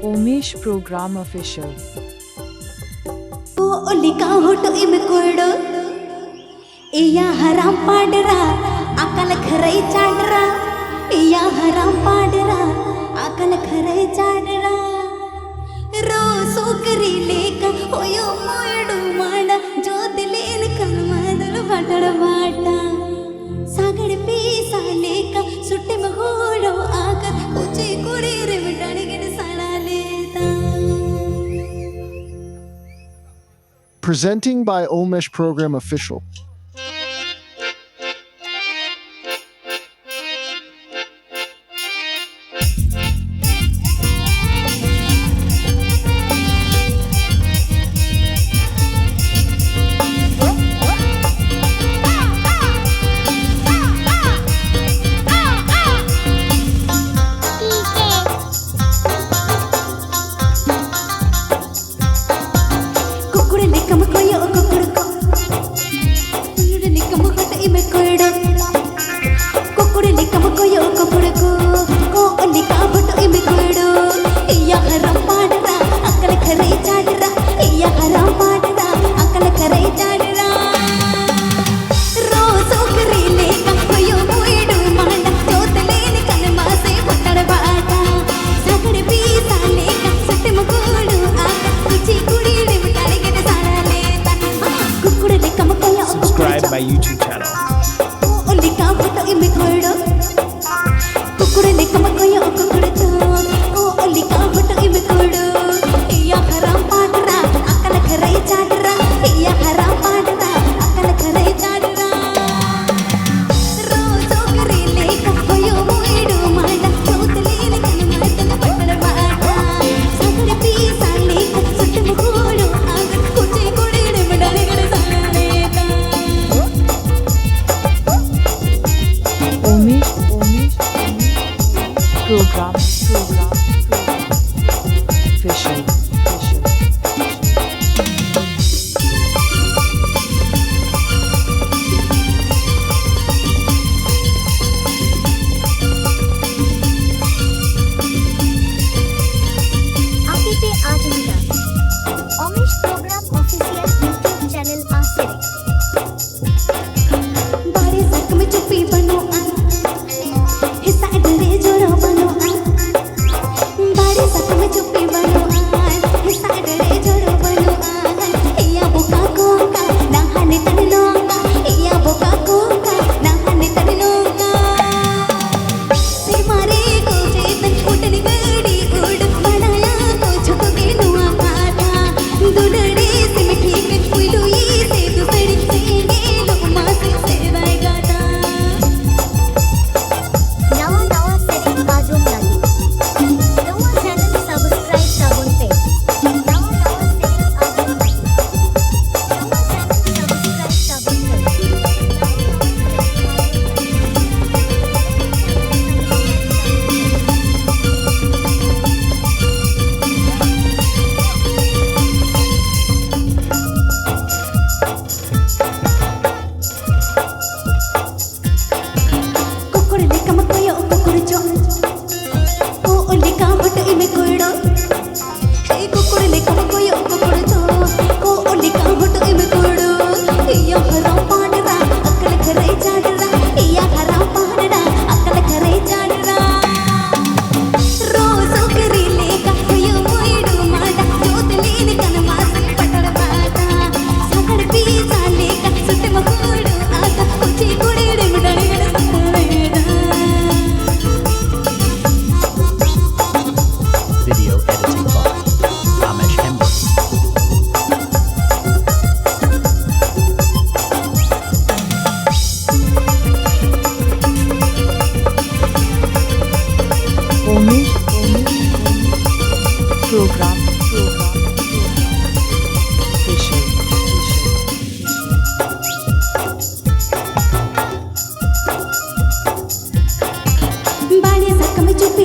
Omesh Program Official. लिखा होटो इम कोडो या हराम पाडरा अकल खरई चाडरा या हराम पाडरा अकल खरई चाडरा रो सोकरी लेका होयो मोयडू माडा जो दिलेन कलमादल बटड़ बाटा सागड़ पीसा लेका सुट्टी महोड़ो आकर कुची कुड़ी रे बिटाड़ी गिन साड़ा लेता. Presenting by Omesh Program Official. Subscribe my YouTube channel. Program Official. Omesh Program Official YouTube channel आसरे बारे सक में चुप्पी बनो हिस्सा डरे जोरो बनो बारे सक में चुप्पी बनो हिस्सा डरे जोरो बनो या बुका कोका नहाने तन लोगा या बुका कोका नहाने तन लोगा सिर मारे को चेतन उठनी गड़ी उड़ बनाया को छुपके नुआ पाता दुलड़े से मिठी के पुलुई से दुसड़ी से गेलो मासी से बायगाता नवा सेटिंग बाजू लागी नवा चैनल सब्सक्राइब साबुन पे नवा सेटिंग आजू लागी नवा चैनल सब्सक्राइब साबुन पे कुकुड़ले कम कोयो कुकुड़चो ओ लिखा होटो इमे कोड़ो हे कुकुड़ले कम कोयो कुकुड़चो ओ लिखा होटो इमे कोड़ो या हराम पाडरा अकल खरई चाडरा या हराम पाडरा अकल खरई चाडरा रोज ओकरी लेका होयो मोइडू माडा जोतलेन कनमासे पटड़ बाटा सागड़ पीसा लेका सुट्टे महोड़ो आका कुची कुड़ी रे मुडाड़ी गड़ Video editing by Ramesh Hembu. Omesh Program Official. बाड़े सक में चुप्पी